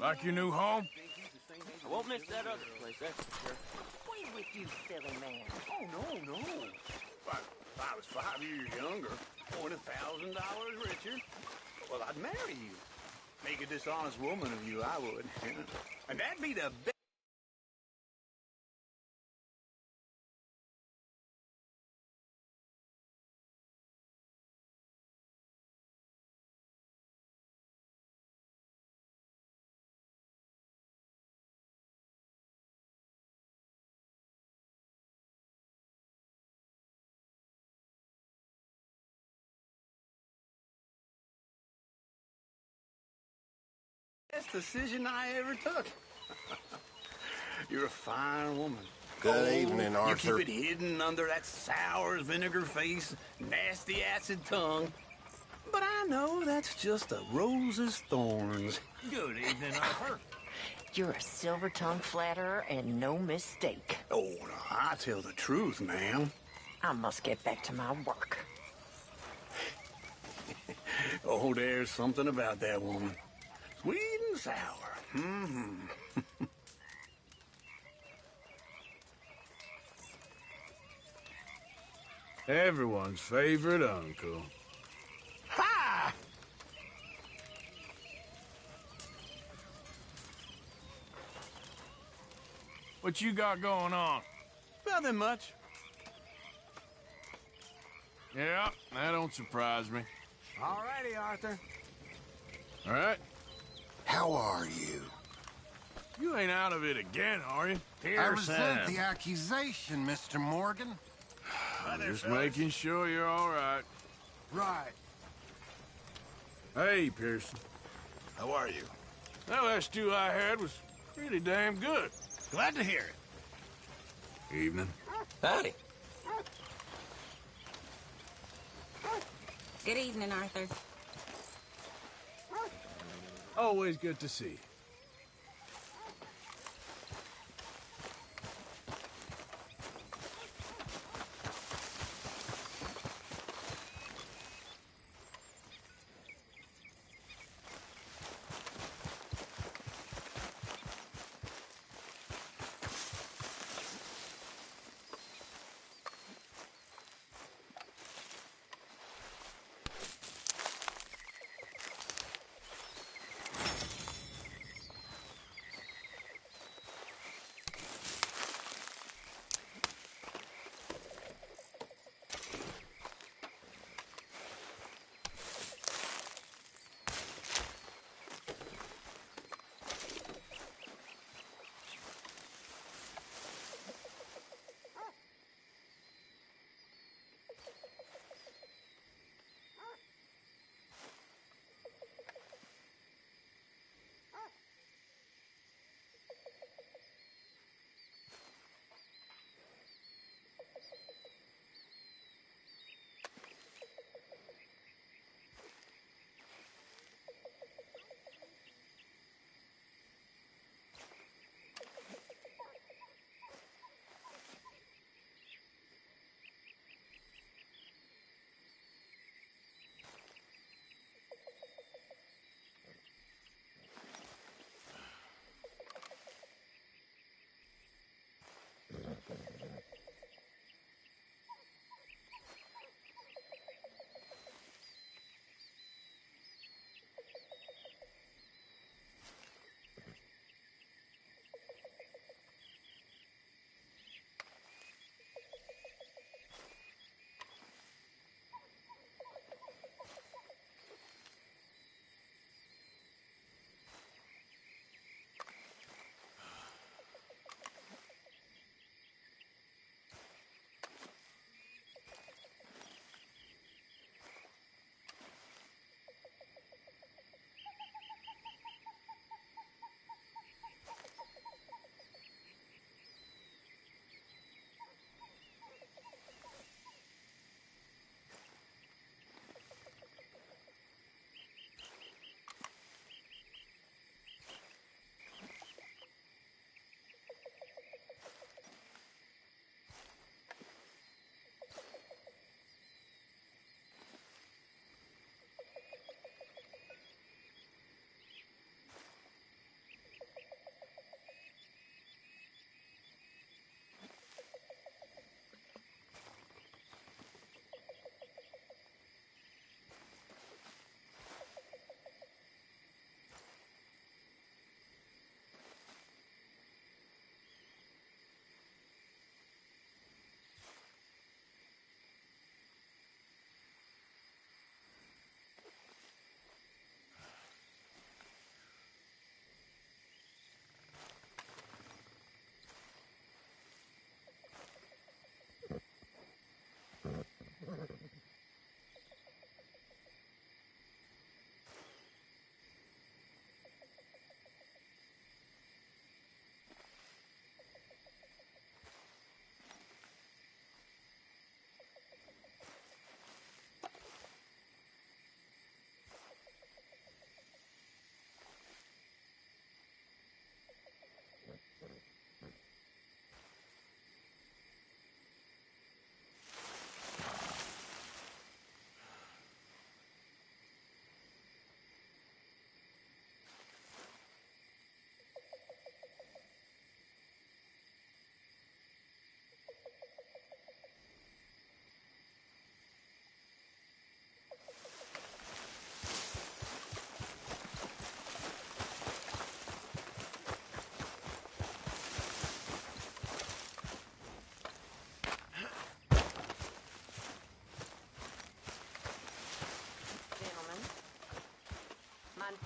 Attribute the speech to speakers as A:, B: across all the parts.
A: Like your new home?
B: I won't miss that other place, that's for sure.
C: Wait with you, silly man. Oh, no.
D: If I was 5 years younger, or $1,000 richer, well, I'd marry you. Make a dishonest woman of you, I would. And that'd be the best decision I ever took. You're a fine woman.
E: Good evening, Arthur.
D: You keep it hidden under that sour vinegar face, nasty acid tongue. But I know that's just a rose's thorns.
A: Good evening, Arthur.
C: You're a silver-tongued flatterer and no mistake.
D: Oh, no, I tell the truth, ma'am.
C: I must get back to my work.
D: Oh, there's something about that woman. Sweet and sour. Mm-hmm.
A: Everyone's favorite uncle.
D: Ha!
A: What you got going on?
D: Nothing much.
A: Yeah, that don't surprise me.
D: All righty, Arthur.
A: All right?
E: How are you?
A: You ain't out of it again, are you?
E: I resent the accusation, Mr. Morgan.
A: Just making sure you're all right.
E: Right.
A: Hey, Pearson.
D: How are you?
A: That last stew I had was really damn good.
D: Glad to hear it.
A: Evening.
B: Howdy.
F: Good evening, Arthur.
A: Always good to see you.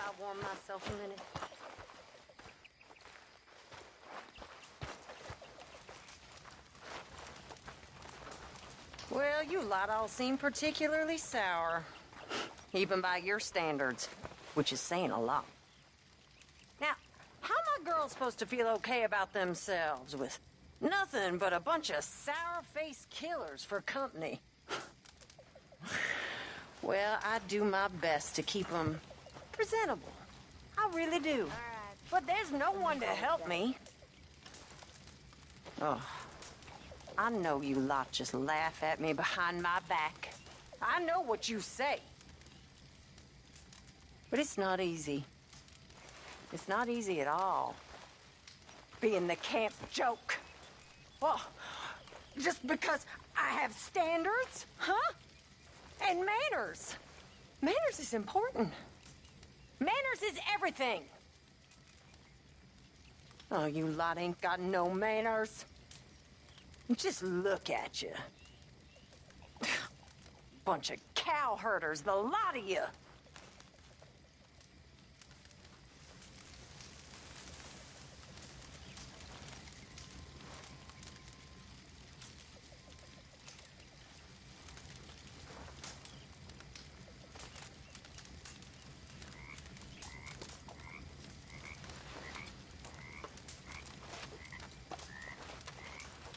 C: I'll warm myself a minute. Well, you lot all seem particularly sour. Even by your standards, which is saying a lot. Now, how am I girls supposed to feel okay about themselves with nothing but a bunch of sour-faced killers for company? Well, I do my best to keep them presentable. I really do. But there's no one to help me. Oh, I know you lot just laugh at me behind my back. I know what you say. But it's not easy. It's not easy at all. Being the camp joke. Well, just because I have standards, huh? And manners. Manners is important. Manners is everything. Oh, you lot ain't got no manners. Just look at you. Bunch of cow herders, the lot of you.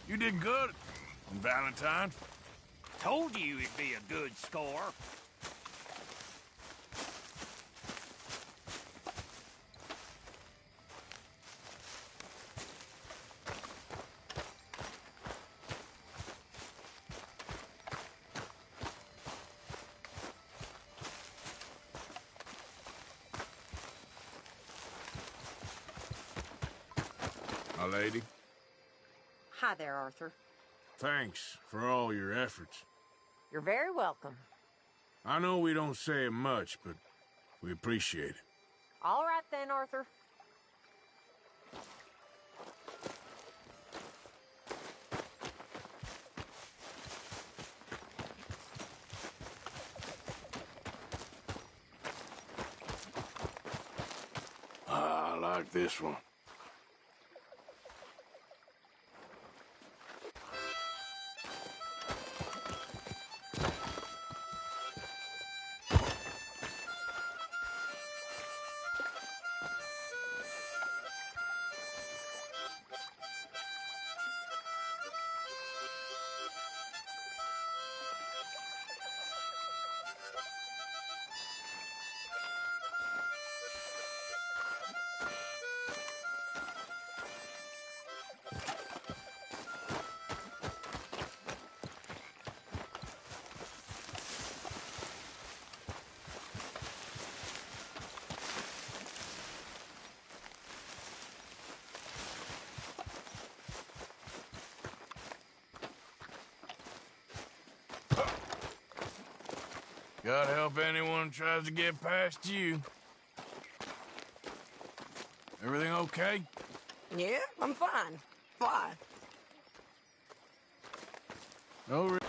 A: You did good, Valentine.
F: Told you it'd be a good score.
A: My lady,
C: Hi there, Arthur.
A: thanks for all your efforts.
C: You're very welcome.
A: I know we don't say it much, but we appreciate it.
C: All right then, Arthur.
A: I like this one. God help anyone who tries to get past you. Everything okay?
C: Yeah, I'm fine. Why?
A: No.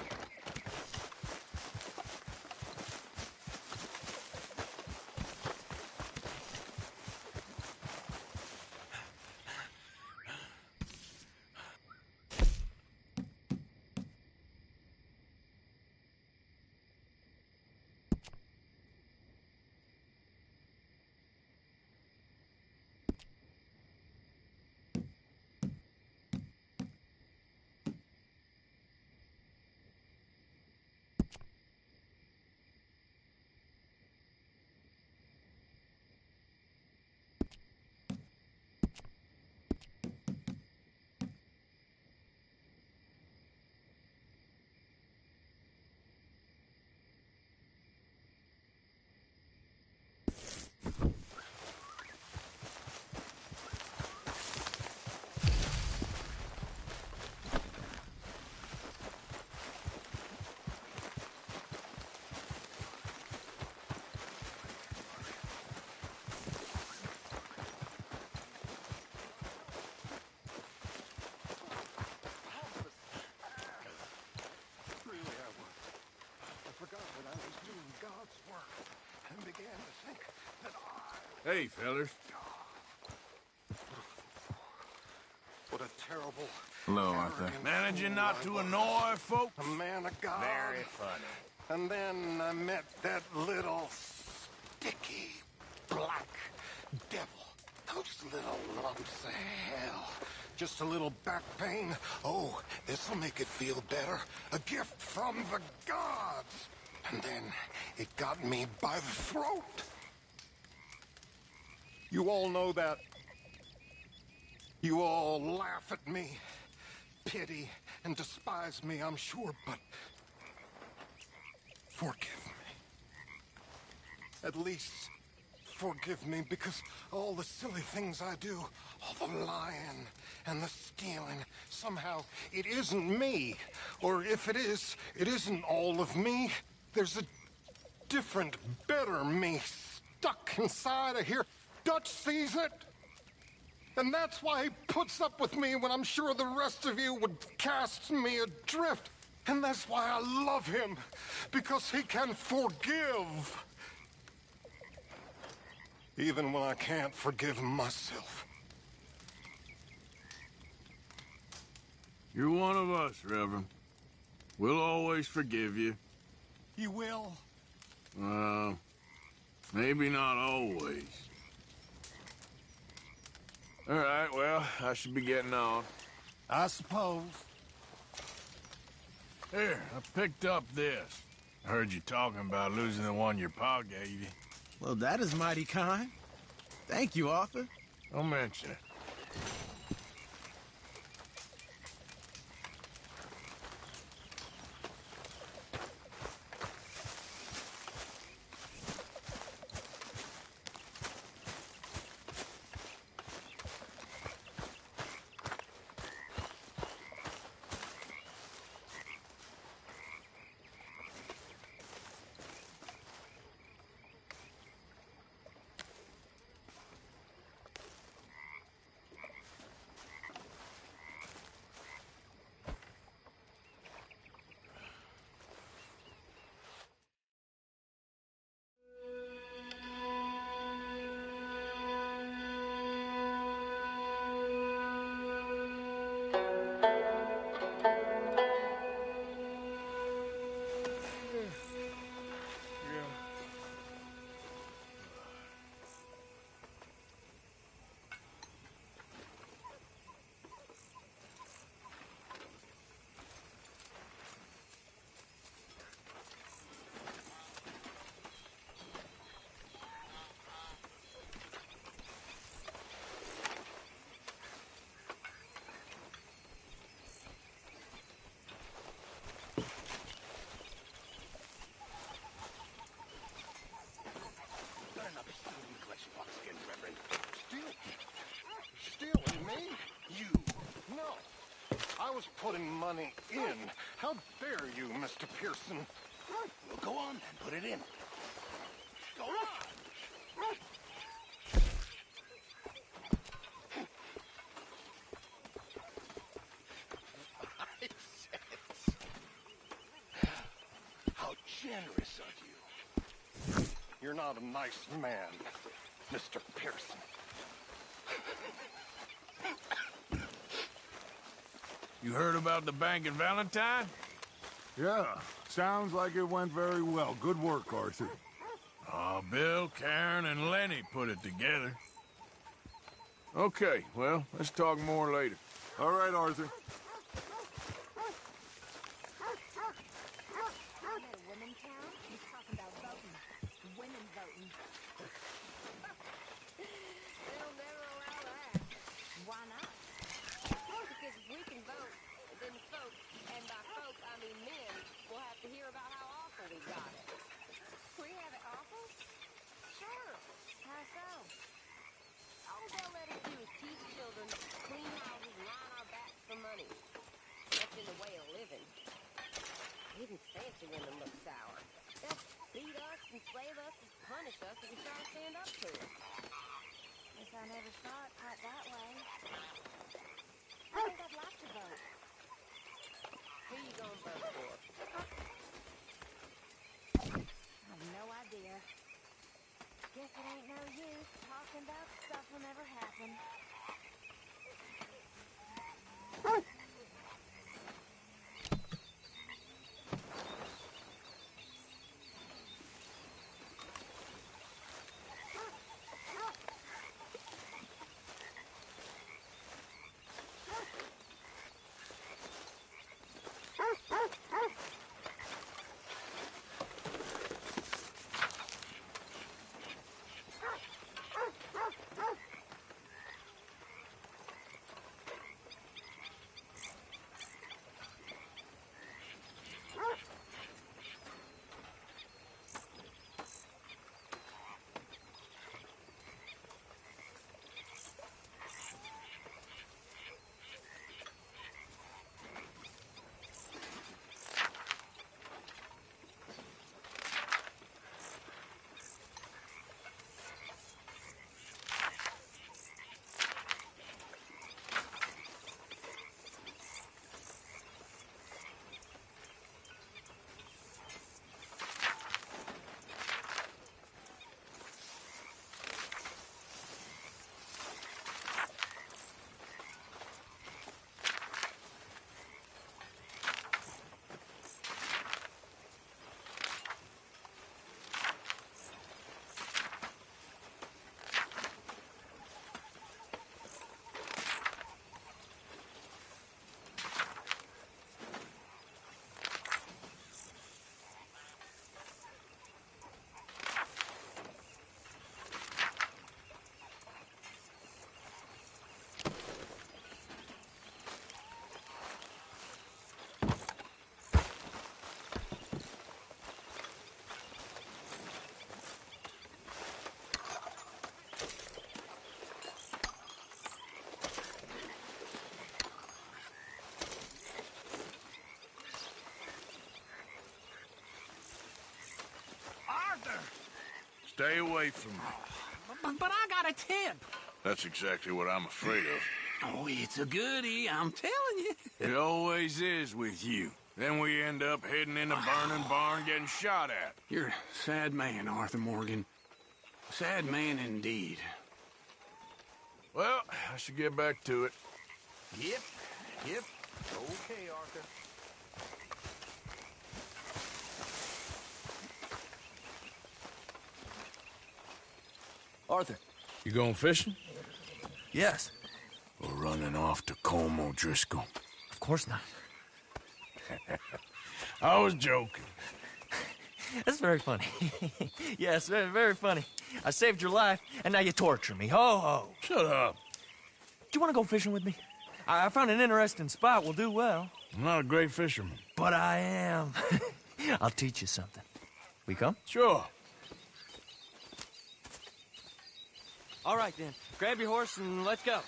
A: Hey, fellas.
E: What a terrible...
A: Hello, Arthur.
E: arrogant
A: Managing
E: fool
A: not
E: I
A: to
E: was.
A: annoy folks?
E: A man of God.
F: Very funny.
E: And then I met that little sticky black devil. Those little lumps of hell. Just a little back pain. Oh, this'll make it feel better. A gift from the gods. And then it got me by the throat. You all know that. You all laugh at me, pity, and despise me, I'm sure, but forgive me. At least forgive me, because all the silly things I do, all the lying and the stealing, somehow it isn't me. Or if it is, it isn't all of me. There's a different, better me stuck inside of here. Dutch sees it. And that's why he puts up with me when I'm sure the rest of you would cast me adrift. And that's why I love him, because he can forgive. Even when I can't forgive myself.
A: You're one of us, Reverend. We'll always forgive you.
E: You will?
A: Maybe not always. All right, well, I should be getting on.
E: I suppose.
A: Here, I picked up this. I heard you talking about losing the one your pa gave you.
G: Well, that is mighty kind. Thank you, Arthur.
A: Don't mention it.
E: Stealing me? You? No. I was putting money in. How dare you, Mr. Pearson?
D: Well, go on then, put it in. Go on. How generous of you.
E: You're not a nice man, Mr. Pearson.
A: You heard about the bank in Valentine?
H: Yeah, sounds like it went very well. Good work, Arthur.
A: Oh, Bill, Karen, and Lenny put it together. Okay, well, let's talk more later.
H: All right, Arthur.
I: Fancy when them look sour. They'll beat us, enslave us, and punish us if we try to stand up to it. Guess I never saw it quite that way. I think I'd like to vote.
B: Who you gonna vote for?
I: I have no idea. Guess it ain't ain't no use talking about stuff will never happen.
A: Stay away from me.
F: But I got a tip.
A: That's exactly what I'm afraid of.
F: Oh, it's a goodie, I'm telling you.
A: It always is with you. Then we end up heading in a burning barn getting shot at.
F: You're a sad man, Arthur Morgan. Sad man indeed.
A: Well, I should get back to it.
D: Yep. Okay, Arthur.
J: Arthur.
A: You going fishing?
J: Yes.
A: Or running off to Colm O'Driscoll?
J: Of course not.
A: I was joking.
J: That's very funny. Yes, very, very funny. I saved your life, and now you torture me. Ho, ho.
A: Shut up.
J: Do you want to go fishing with me? I found an interesting spot. We'll do well.
A: I'm not a great fisherman.
J: But I am. I'll teach you something. We come?
A: Sure.
J: All right, then. Grab your horse and let's go.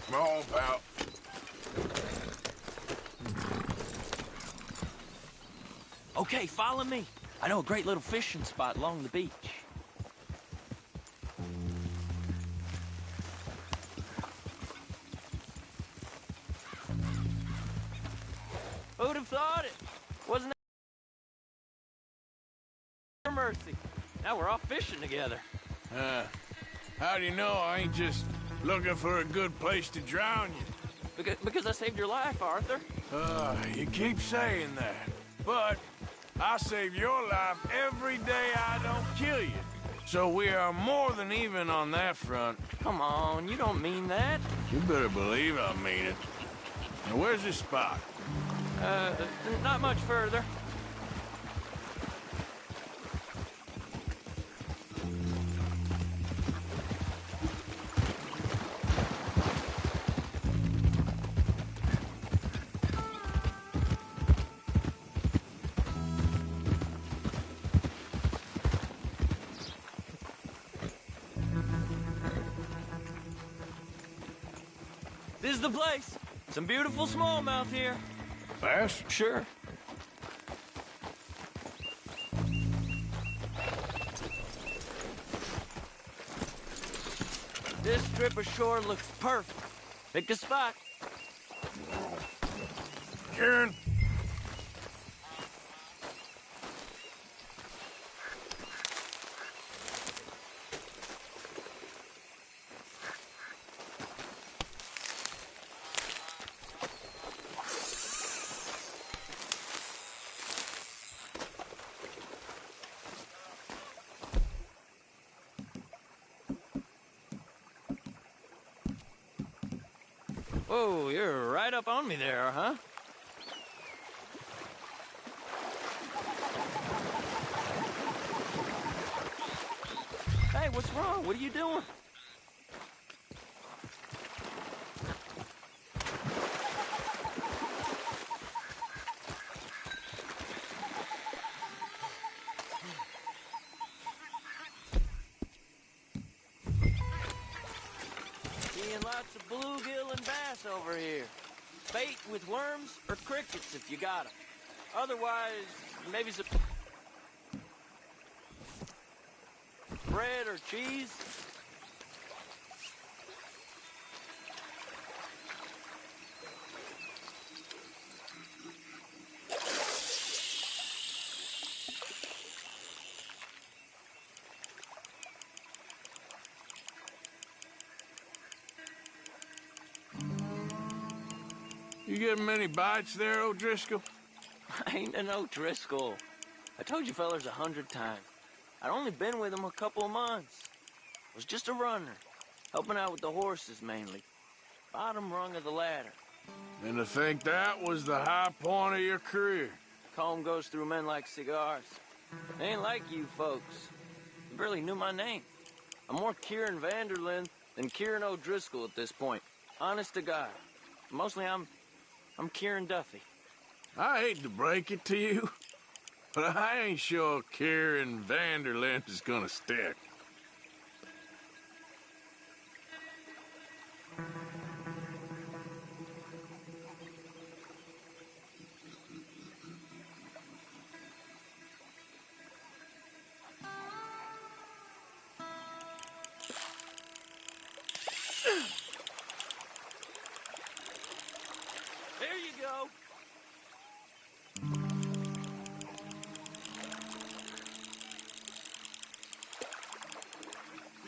A: Come on, pal.
J: Okay, follow me. I know a great little fishing spot along the beach. Who'd have thought it? Wasn't that mercy? Now we're off fishing together.
A: How do you know I ain't just looking for a good place to drown you?
J: Because I saved your life, Arthur.
A: You keep saying that. But I save your life every day I don't kill you. So we are more than even on that front.
J: Come on, you don't mean that.
A: You better believe I mean it. Now, where's this spot?
J: Not much further. This is the place. Some beautiful smallmouth here.
A: Bass?
J: Sure. This strip of shore looks perfect. Pick a spot.
A: Karen?
J: Whoa, you're right up on me there, huh? Hey, what's wrong? What are you doing? Seeing lots of bluegill and bass over here. Bait with worms or crickets if you got 'em. Otherwise, maybe some bread or cheese.
A: You getting many bites there, O'Driscoll?
J: I ain't an O'Driscoll. I told you fellers 100 times. I'd only been with him a couple of months. Was just a runner, helping out with the horses mainly. Bottom rung of the ladder.
A: And to think that was the high point of your career.
J: Comb goes through men like cigars. They ain't like you folks. You barely knew my name. I'm more Kieran Vanderlyn than Kieran O'Driscoll at this point. Honest to God. Mostly I'm Kieran Duffy.
A: I hate to break it to you, but I ain't sure Kieran Vanderlyn is gonna stick.
J: There you go.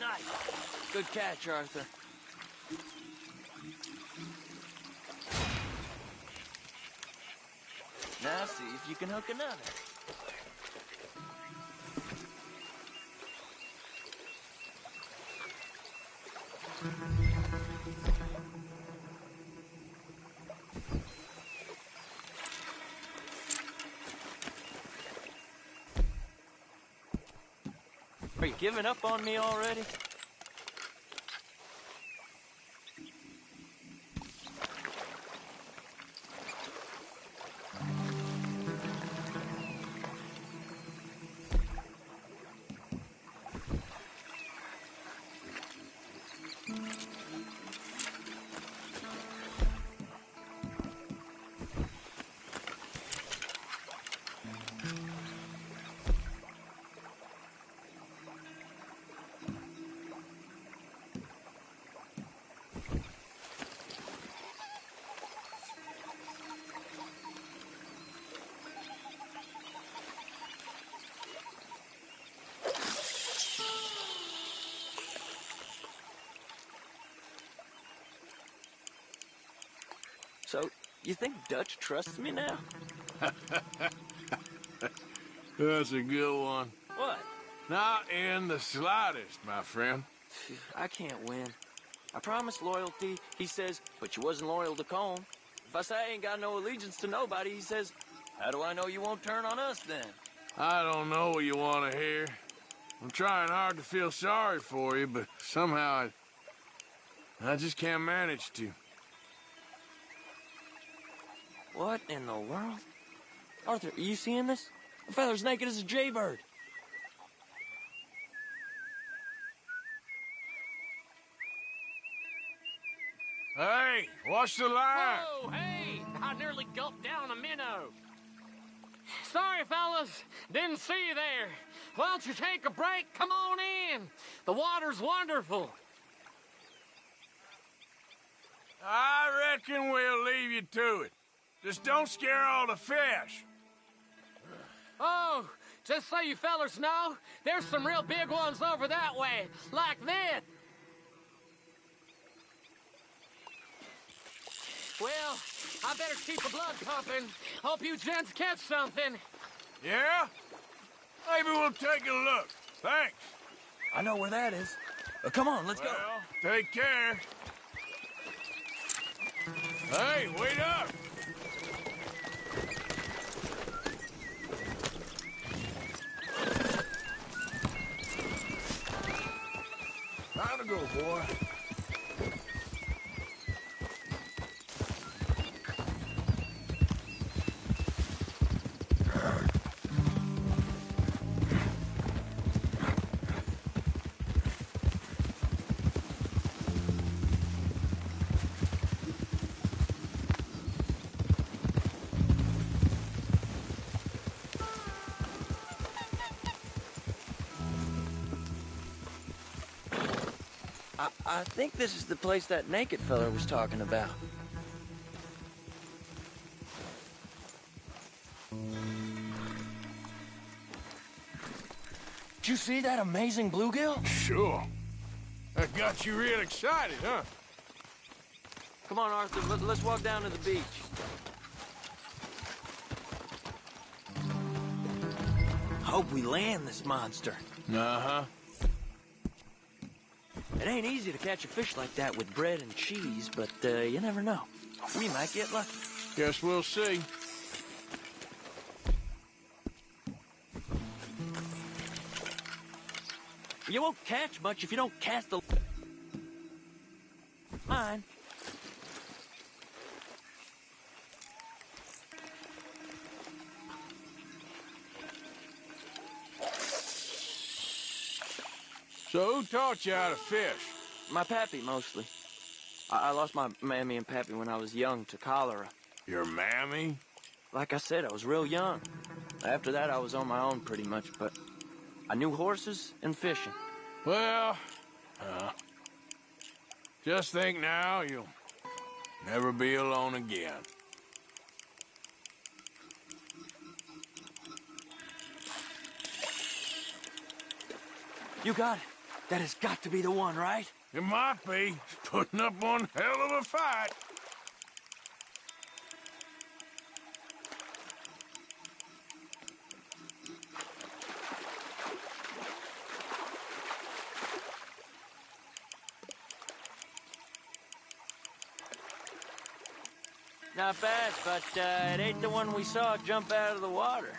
J: Nice. Good catch, Arthur. Now see if you can hook another. Are you giving up on me already? So, you think Dutch trusts me now?
A: That's a good one.
J: What?
A: Not in the slightest, my friend.
J: I can't win. I promised loyalty, he says, but you wasn't loyal to Colm. If I say I ain't got no allegiance to nobody, he says, how do I know you won't turn on us then?
A: I don't know what you want to hear. I'm trying hard to feel sorry for you, but somehow I just can't manage to.
J: What in the world? Arthur, are you seeing this? The feather's naked as a jaybird.
A: Hey, watch the line!
B: Whoa, hey! I nearly gulped down a minnow. Sorry, fellas. Didn't see you there. Why don't you take a break? Come on in. The water's wonderful.
A: I reckon we'll leave you to it. Just don't scare all the fish.
B: Oh, just so you fellers know, there's some real big ones over that way, like this. Well, I better keep the blood pumping. Hope you gents catch something.
A: Yeah? Maybe we'll take a look. Thanks.
J: I know where that is. Come on, let's go.
A: Well, take care. Hey, wait up! Time to go, boy.
J: I think this is the place that naked fella was talking about. Did you see that amazing bluegill?
A: Sure. That got you real excited, huh?
J: Come on, Arthur, let's walk down to the beach. Hope we land this monster.
A: Uh-huh.
J: It ain't easy to catch a fish like that with bread and cheese, but you never know. We might get lucky.
A: Guess we'll see.
J: You won't catch much if you don't cast the line.
A: So who taught you how to fish?
J: My pappy, mostly. I lost my mammy and pappy when I was young to cholera.
A: Your mammy?
J: Like I said, I was real young. After that, I was on my own pretty much, but I knew horses and fishing.
A: Well, just think now, you'll never be alone again.
J: You got it. That has got to be the one, right?
A: It might be. Putting up one hell of a fight.
J: Not bad, but it ain't the one we saw jump out of the water.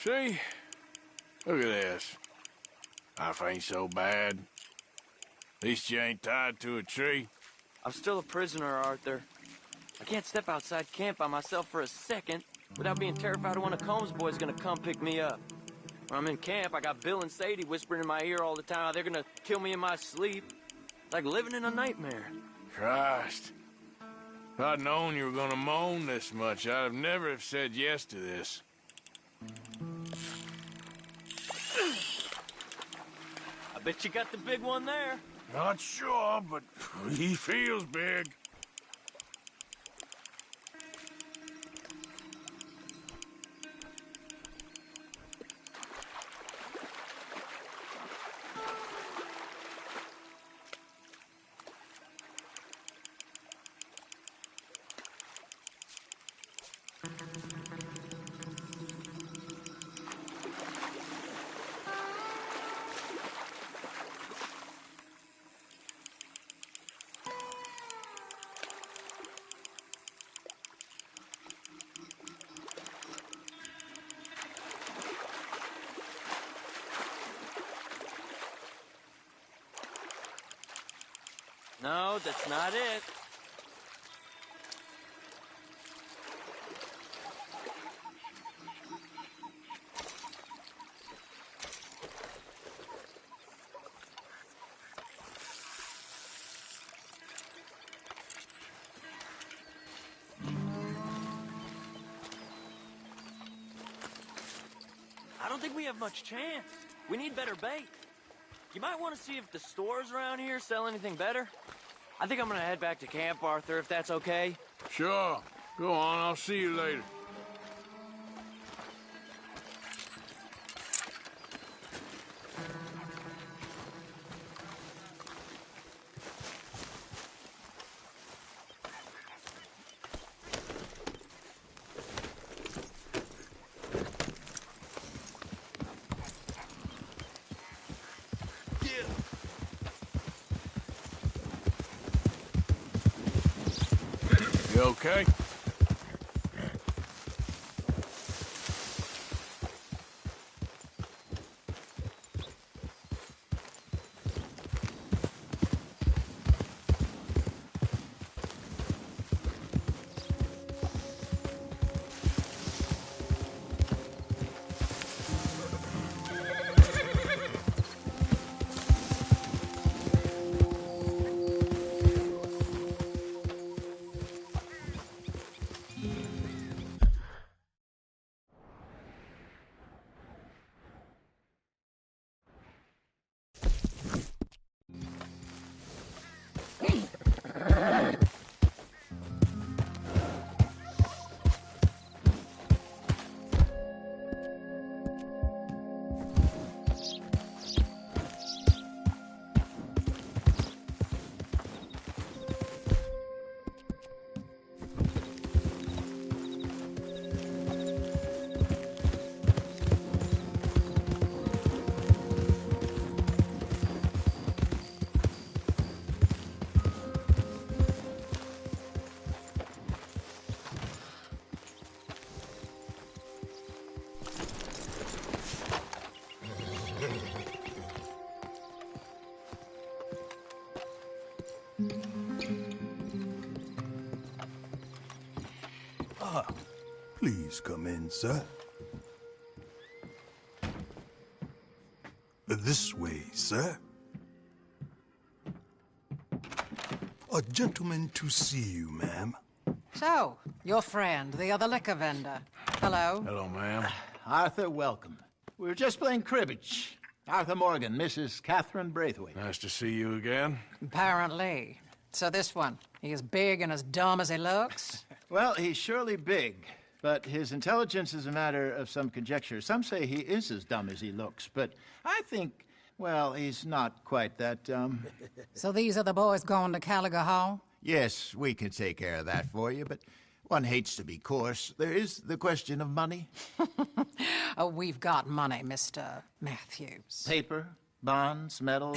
A: See? Look at this. Life ain't so bad. At least you ain't tied to a tree.
J: I'm still a prisoner, Arthur. I can't step outside camp by myself for a second without being terrified of one of Combs' boys gonna come pick me up. When I'm in camp, I got Bill and Sadie whispering in my ear all the time how they're gonna kill me in my sleep. Like living in a nightmare.
A: Christ. If I'd known you were gonna moan this much, I'd have never have said yes to this.
J: I bet you got the big one there.
A: Not sure, but he feels big.
J: No, that's not it. I don't think we have much chance. We need better bait. You might want to see if the stores around here sell anything better. I think I'm gonna head back to camp, Arthur, if that's okay.
A: Sure. Go on, I'll see you later. You okay?
K: Please come in, sir. This way, sir. A gentleman to see you, ma'am.
L: So, your friend, the other liquor vendor. Hello.
A: Hello, ma'am.
M: Arthur, welcome. We were just playing cribbage. Arthur Morgan, Mrs. Catherine Braithwaite.
A: Nice to see you again.
L: Apparently. So this one, he is big and as dumb as he looks?
M: Well, he's surely big, but his intelligence is a matter of some conjecture. Some say he is as dumb as he looks, but I think, well, he's not quite that dumb.
L: So these are the boys going to Caliga Hall?
M: Yes, we can take care of that for you, but one hates to be coarse. There is the question of money.
L: Oh, we've got money, Mr. Matthews.
M: Paper, bonds, metal.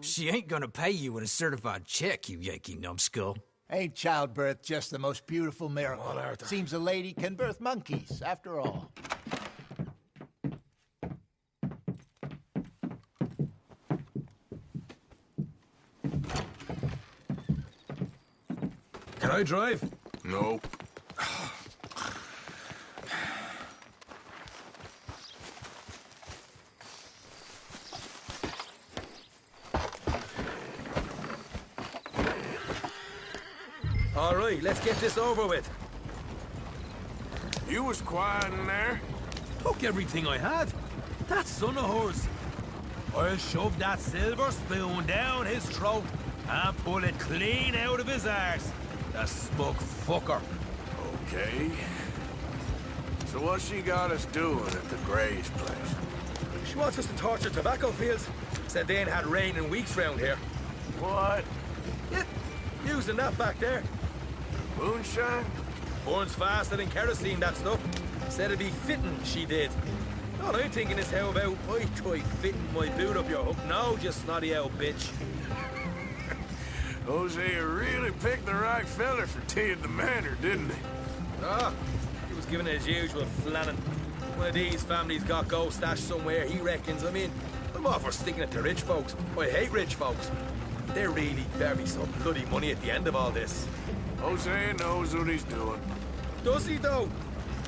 G: She ain't gonna pay you with a certified check, you Yankee numbskull.
M: Ain't childbirth just the most beautiful miracle? Well, Arthur. Seems a lady can birth monkeys, after all.
G: Can I drive?
A: No.
G: All right, let's get this over with.
A: You was quiet in there.
G: Took everything I had. That son of hers. I'll shove that silver spoon down his throat and pull it clean out of his arse. The smug fucker.
A: Okay. So what she got us doing at the Gray's place?
G: She wants us to torture tobacco fields. Said they ain't had rain in weeks round here.
A: What?
G: Yeah, using that back there.
A: Moonshine?
G: Burns faster than kerosene, that stuff. Said it'd be fitting, she did. All I'm thinking is how about I try fitting my boot up your hook now, you snotty old bitch.
A: Hosea really picked the right feller for tea at the manor, didn't he?
G: Ah, he was giving it his usual flannin'. One of these families got gold stashed somewhere, he reckons. I mean, I'm all for sticking it to rich folks. I hate rich folks. They're really very some bloody money at the end of all this.
A: Hosea knows what he's doing.
G: Does he, though?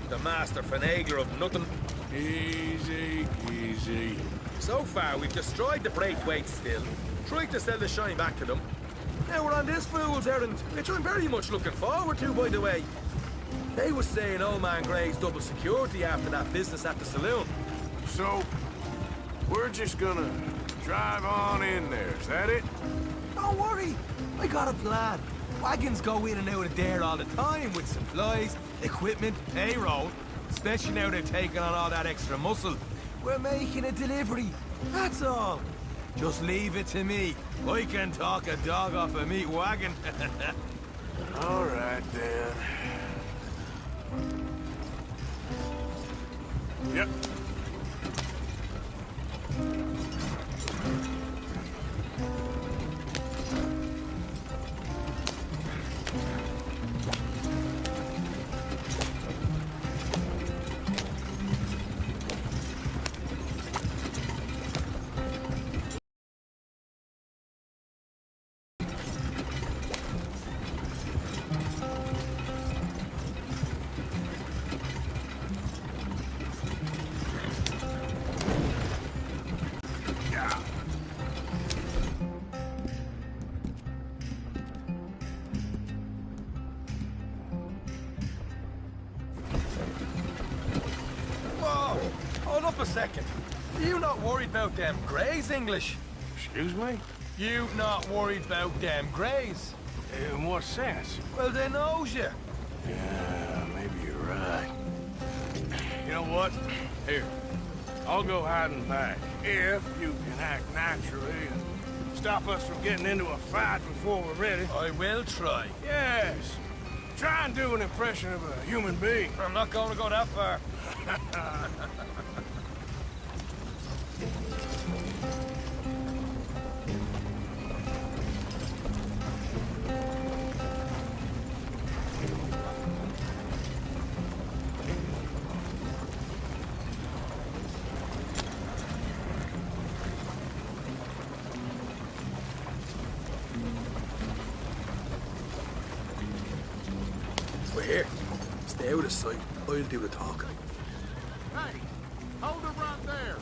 G: The master finagler of nothing.
A: Easy, easy.
G: So far, we've destroyed the Braithwaite still, tried to sell the shine back to them. Now we're on this fool's errand, which I'm very much looking forward to, by the way. They was saying old man Gray's double security after that business at the saloon.
A: So, we're just gonna drive on in there, is that it?
G: Don't worry, I got a plan. Wagons go in and out of there all the time with supplies, equipment, payroll. Especially now they're taking on all that extra muscle. We're making a delivery, that's all. Just leave it to me. I can talk a dog off a meat wagon.
A: All right, then. Yep.
G: Hold up a second. You not worried about them Greys, English?
A: Excuse me?
G: You not worried about them Greys?
A: In what sense?
G: Well, they knows you.
A: Yeah, maybe you're right. You know what? Here, I'll go hiding back. If you can act naturally and stop us from getting into a fight before we're ready.
G: I will try.
A: Yes. Try and do an impression of a human being.
G: I'm not going to go that far. We're here. Stay out of sight. I'll do the talking.
H: Hey, hold it right there.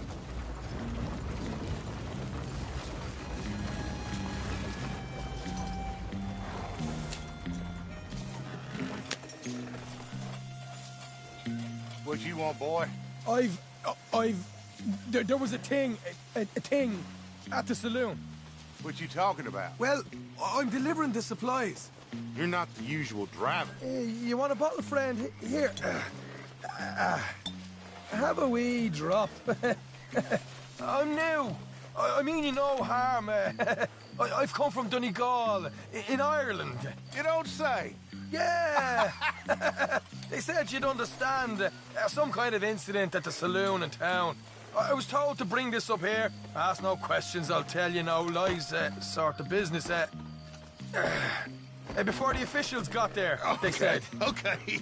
H: What you want, boy?
G: There was a thing at the saloon.
H: What you talking about?
G: Well, I'm delivering the supplies.
H: You're not the usual driver.
G: You want a bottle, friend? Here. Have a wee drop. I'm new. I mean you no harm. I've come from Donegal, in Ireland.
H: You don't say.
G: Yeah. They said you'd understand some kind of incident at the saloon in town. I was told to bring this up here. Ask no questions, I'll tell you no lies, sort of business. Before the officials got there, they said.
H: Okay.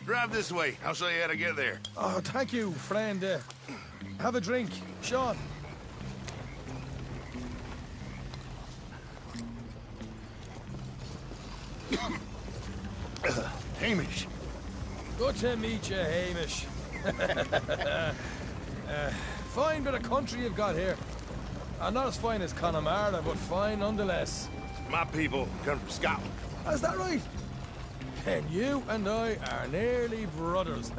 H: Drive this way. I'll show you how to get there.
G: Oh, thank you, friend. Have a drink. Sean.
H: Hamish.
G: Good to meet you, Hamish. Fine bit of country you've got here. Not as fine as Connemara, but fine nonetheless.
H: My people come from Scotland.
G: Is that right? Then you and I are nearly brothers.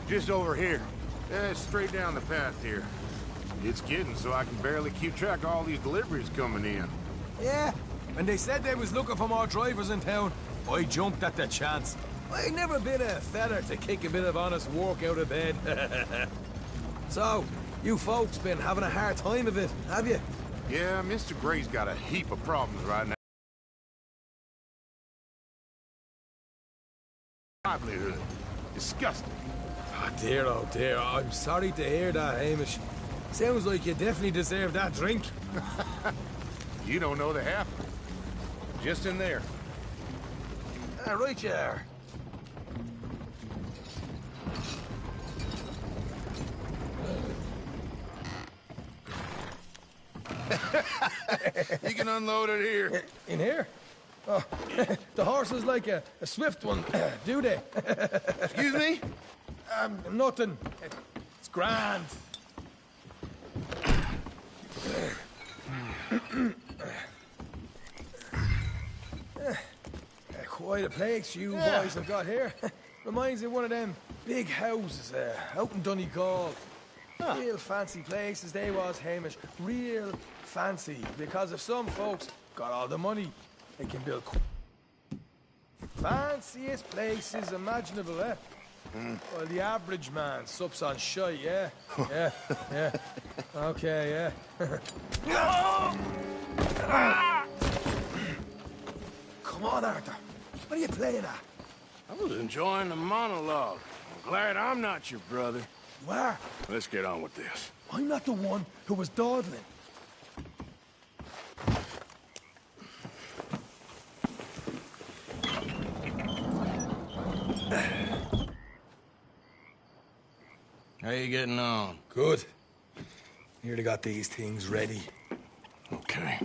H: Just over here. Straight down the path here. It's getting so I can barely keep track of all these deliveries coming in.
G: Yeah, when they said they was looking for more drivers in town, I jumped at the chance. I never been a feather to kick a bit of honest work out of bed. So, you folks been having a hard time of it, have you?
H: Yeah, Mr. Gray's got a heap of problems right now. Livelihood. Disgusting.
G: Oh dear, I'm sorry to hear that, Hamish. Sounds like you definitely deserve that drink.
H: You don't know the half of it. Just in there.
G: Right you are.
H: You can unload it here.
G: In here? Oh, the horse is like a swift one, do they?
H: Excuse me?
G: Nothing. It's grand. Quite a place you boys have got here. Reminds me of one of them big houses out in Donegal. Real fancy places they was, Hamish. Real fancy. Because if some folks got all the money, they can build fanciest places imaginable, eh? Well, the average man sups on shite, yeah? Yeah. Okay, yeah. Come on, Arthur. What are you playing at?
A: I was enjoying the monologue. I'm glad I'm not your brother.
G: You are?
A: Let's get on with this.
G: I'm not the one who was dawdling.
A: How you getting on?
G: Good. Nearly got these things ready.
A: Okay.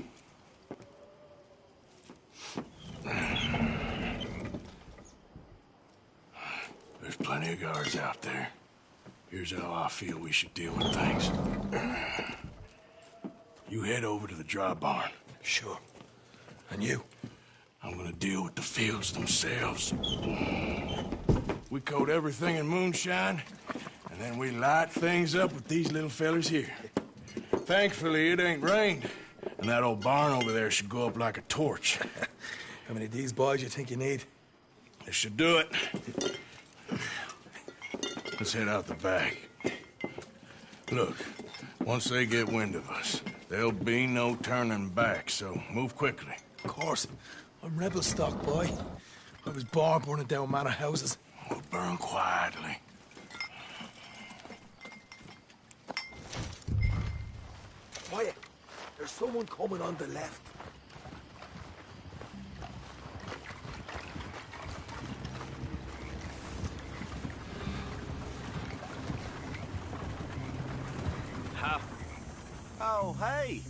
A: There's plenty of guards out there. Here's how I feel we should deal with things. You head over to the dry barn.
G: Sure. And you?
A: I'm gonna deal with the fields themselves. We coat everything in moonshine, and then we light things up with these little fellers here. Thankfully, it ain't rained, and that old barn over there should go up like a torch.
G: How many of these boys you think you need?
A: This should do it. Let's head out the back. Look, once they get wind of us, there'll be no turning back, so move quickly.
G: Of course. I'm rebel stock, boy. I was born burning down manor houses.
A: We'll burn quietly.
G: Quiet. There's someone coming on the left.
N: Oh, hey.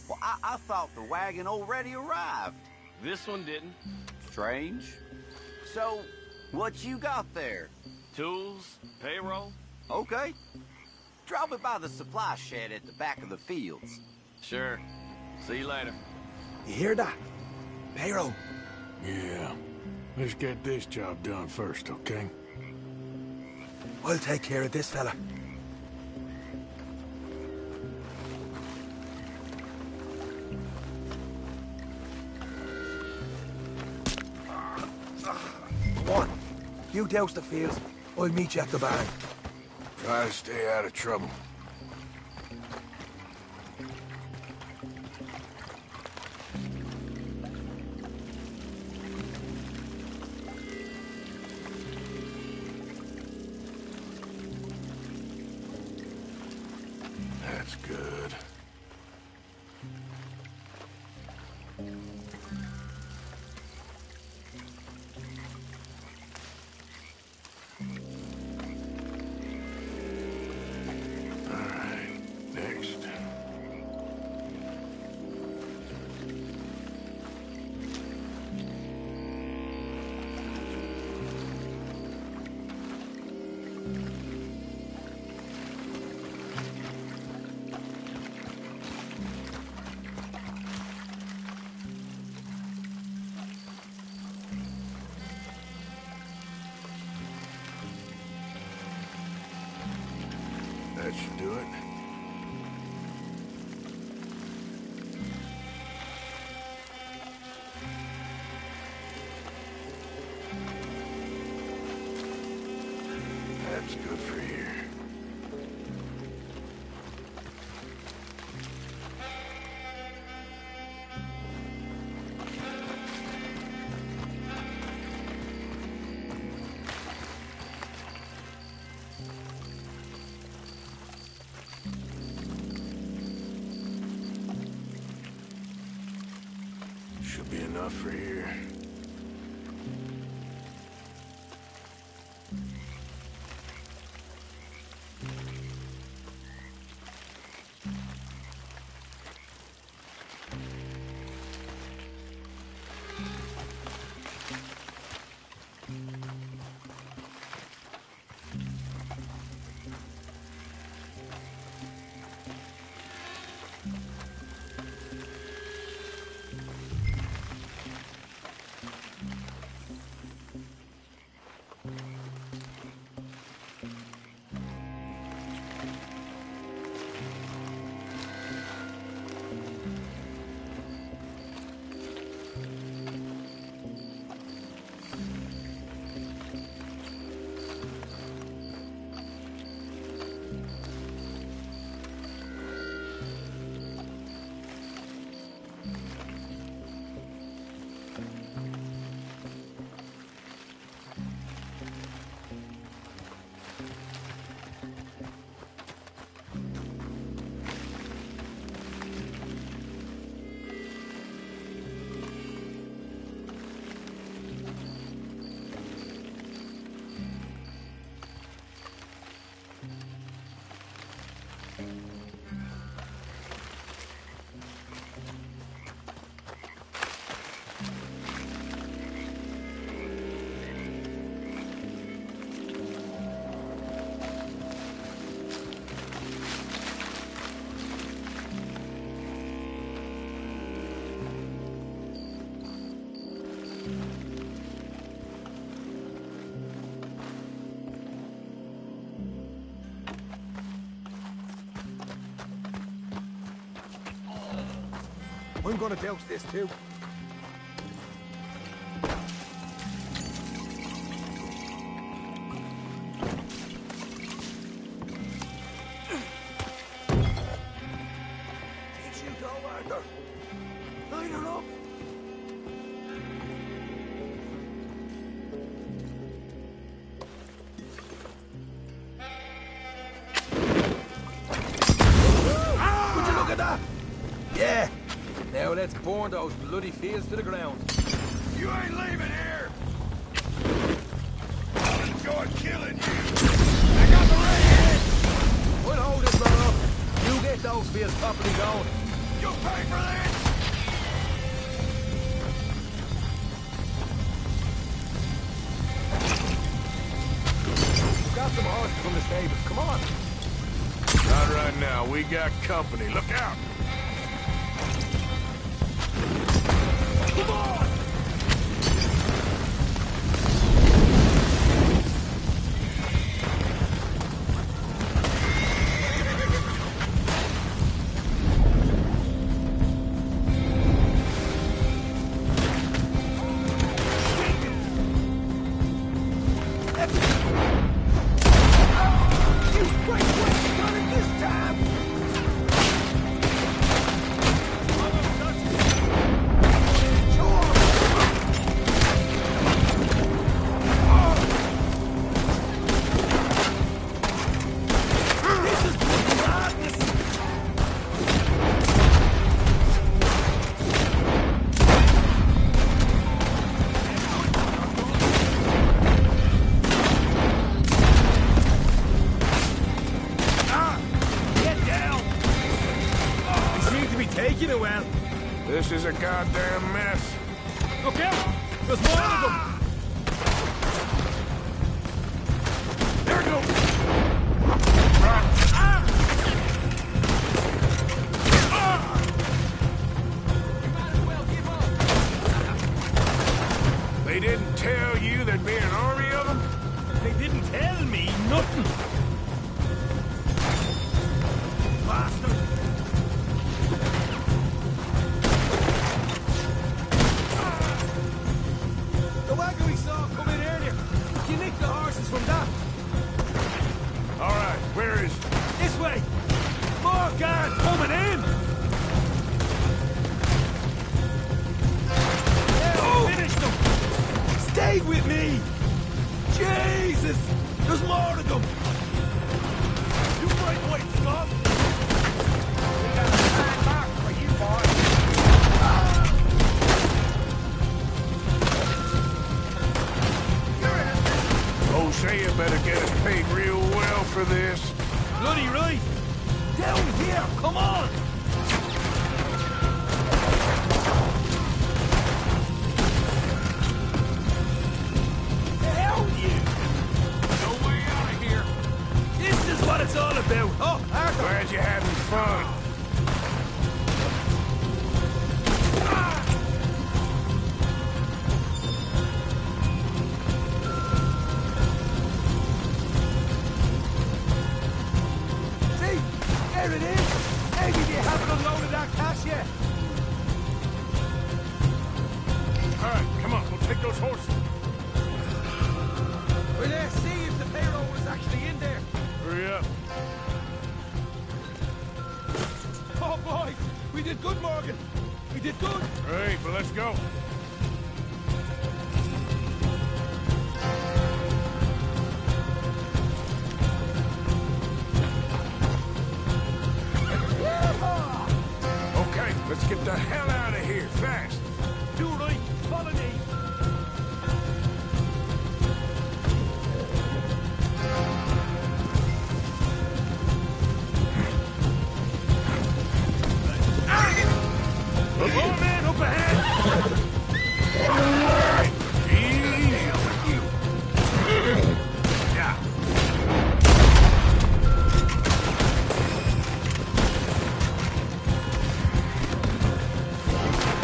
N: Well, I thought the wagon already arrived.
J: This one didn't.
N: Strange. So, what you got there?
J: Tools, payroll.
N: Okay. Drop it by the supply shed at the back of the fields.
J: Sure. See you later.
G: You hear that? Payroll.
A: Yeah. Let's get this job done first, okay?
G: I'll take care of this fella. Come on. You douse the fields. I'll meet you at the barn.
A: Try to stay out of trouble. That's good. That should do it. That's good for here. Should be enough for here.
G: gonna douse this too.
A: Did you go, Arthur? Light her up.
G: Would you look at that? Yeah. Now let's burn those bloody fields to the ground.
A: You ain't leaving here. I'll enjoy killing you. I got the redhead.
G: We'll hold this man up. You get those fields properly going.
A: You pay for this.
G: We've got some horses from the stables. Come on.
A: Not right now. We got company. Look out. Come on. This is a goddamn mess.
G: Look out! There's more of them!
A: There goes! They didn't tell you there'd be an army of them?
G: They didn't tell me nothing! Bastard! The wagon we saw come in earlier. You nicked the horses from that.
A: All right, where is it?
G: This way! More guards coming in! Oh! Finish them! Stay with me! Jesus! There's more of them! You break away, Scott! We got a fine mark for you, boy!
A: Hosea better get us paid real well for this.
G: Bloody right! Down here! Come on! Hell you!
A: No way out of here.
G: This is what it's all about! Oh, Arthur!
A: Glad you're having fun.
G: See? There it is! Maybe they haven't unloaded our cash yet!
A: All right, come on, we'll take those horses.
G: Well, let's see if the payroll is actually in there.
A: Hurry up.
G: Oh, boy! We did good, Morgan! We did good!
A: Great, but let's go. Okay, let's get the hell out of here, fast.
G: Do right! Follow me!
A: Look, old man, up ahead! Yeah.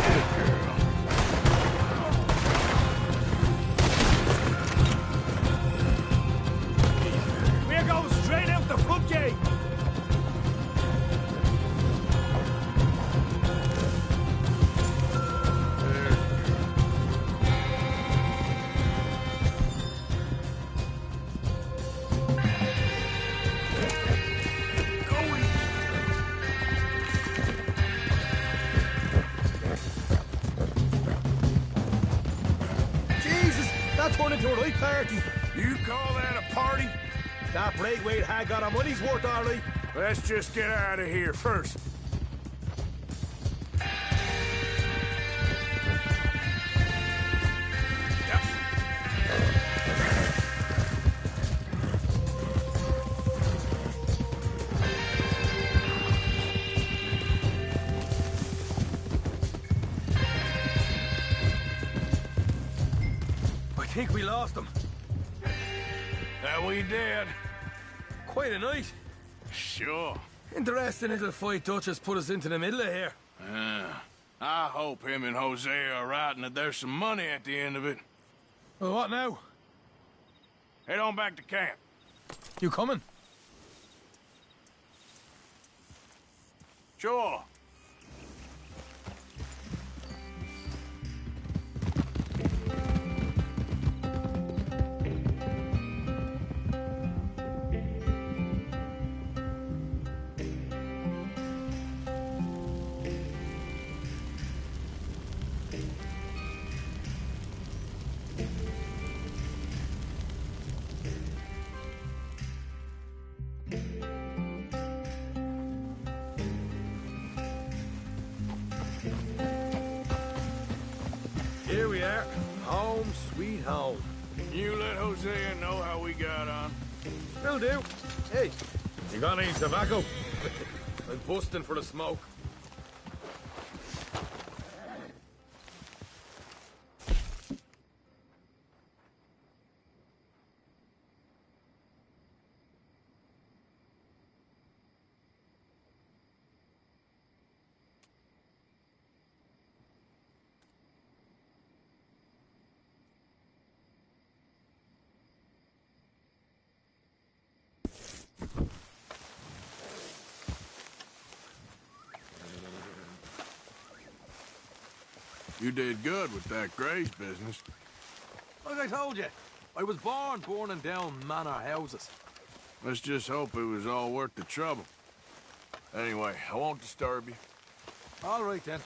A: Good girl.
G: That turned into a right party.
A: You call that a party?
G: That Braithwaite had got our money's worth, all right.
A: Let's just get out of here first.
G: I think we lost them.
A: That we did.
G: Quite a night.
A: Sure.
G: Interesting little fight Dutch has put us into the middle of here.
A: I hope him and Hosea are right and that there's some money at the end of it.
G: Well, what now?
A: Head on back to camp.
G: You coming?
A: Sure.
G: Here we are. Home sweet home.
A: You let Hosea know how we got on.
G: Will do. Hey, you got any tobacco? I'm busting for the smoke.
A: You did good with that Graves business.
G: Like I told you, I was born burning down manor houses.
A: Let's just hope it was all worth the trouble. Anyway, I won't disturb you.
G: All right, then.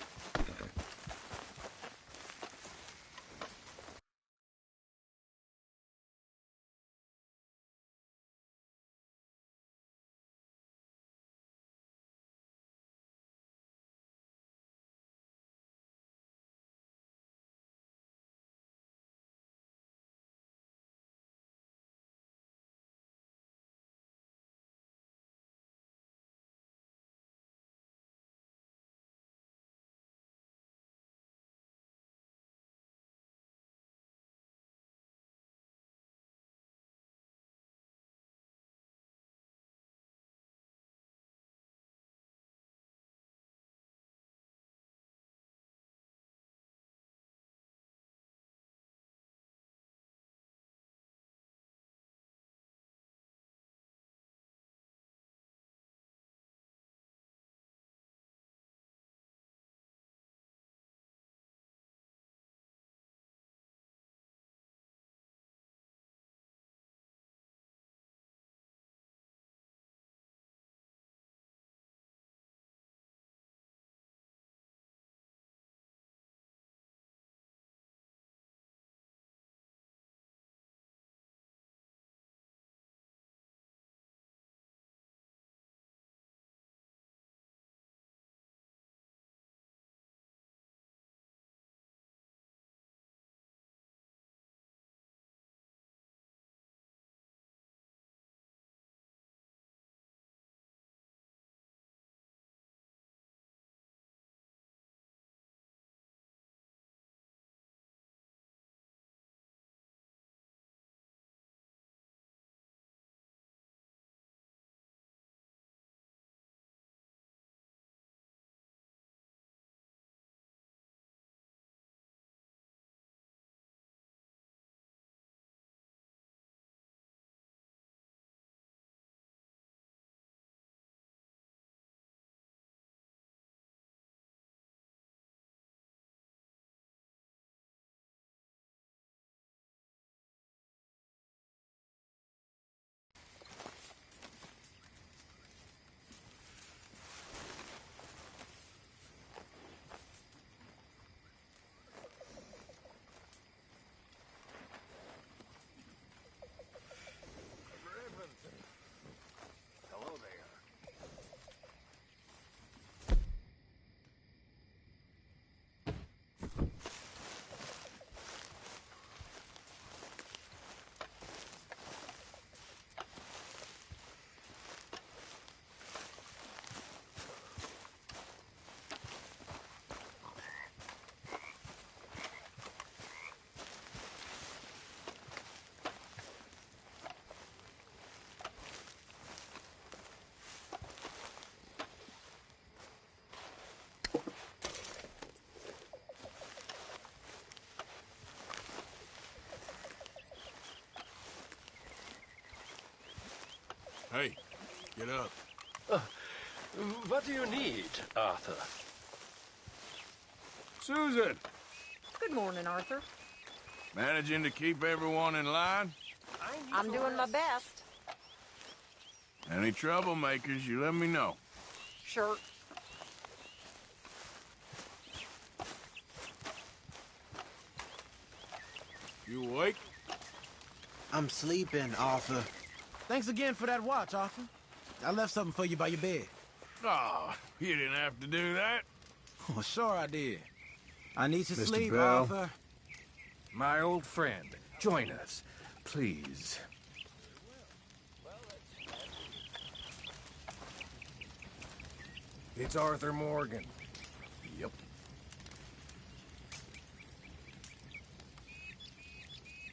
A: Get up.
O: What do you need, Arthur?
A: Susan!
C: Good morning, Arthur.
A: Managing to keep everyone in line?
C: I'm doing my best.
A: Any troublemakers, you let me know.
C: Sure.
A: You awake?
P: I'm sleeping, Arthur. Thanks again for that watch, Arthur. I left something for you by your bed.
A: Oh, you didn't have to do that.
P: Oh, sure I did. I need to
Q: Mr.
P: sleep,
Q: Bell.
P: Arthur.
Q: My old friend, join us, please. It's Arthur Morgan.
A: Yep.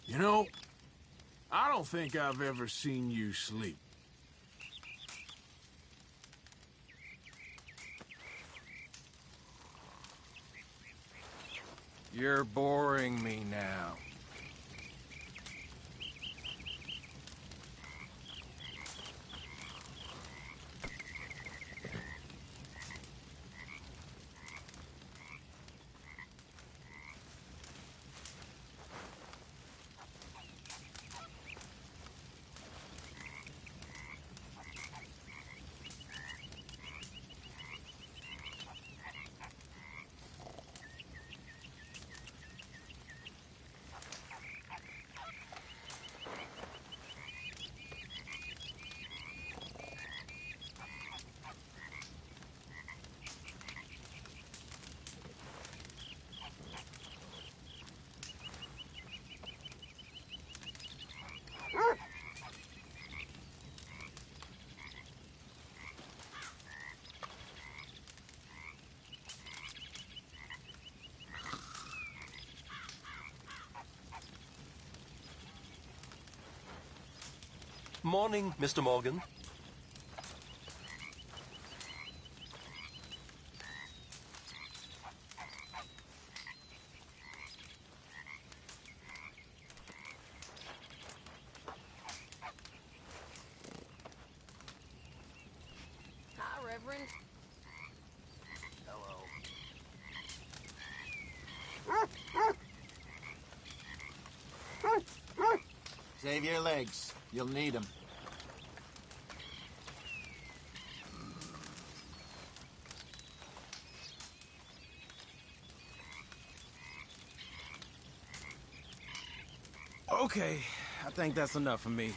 F: You know, I don't think I've ever seen you sleep.
Q: You're boring me now.
O: Morning, Mr. Morgan.
I: Hi, Reverend.
M: Save your legs. You'll need them.
P: Okay, I think that's enough for me.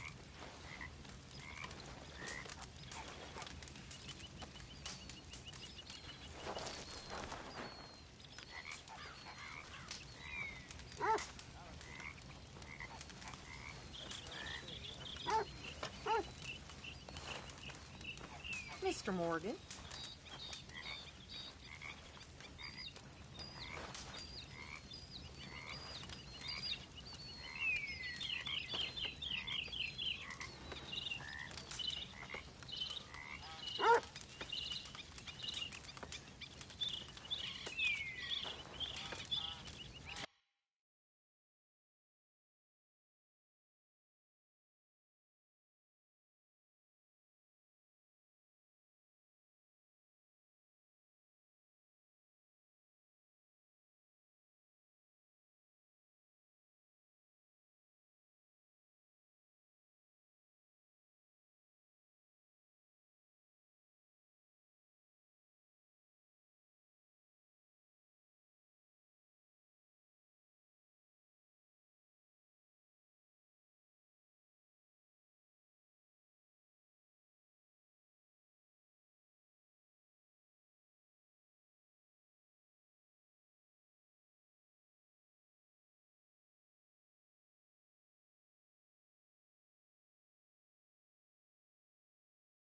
C: Mr. Morgan,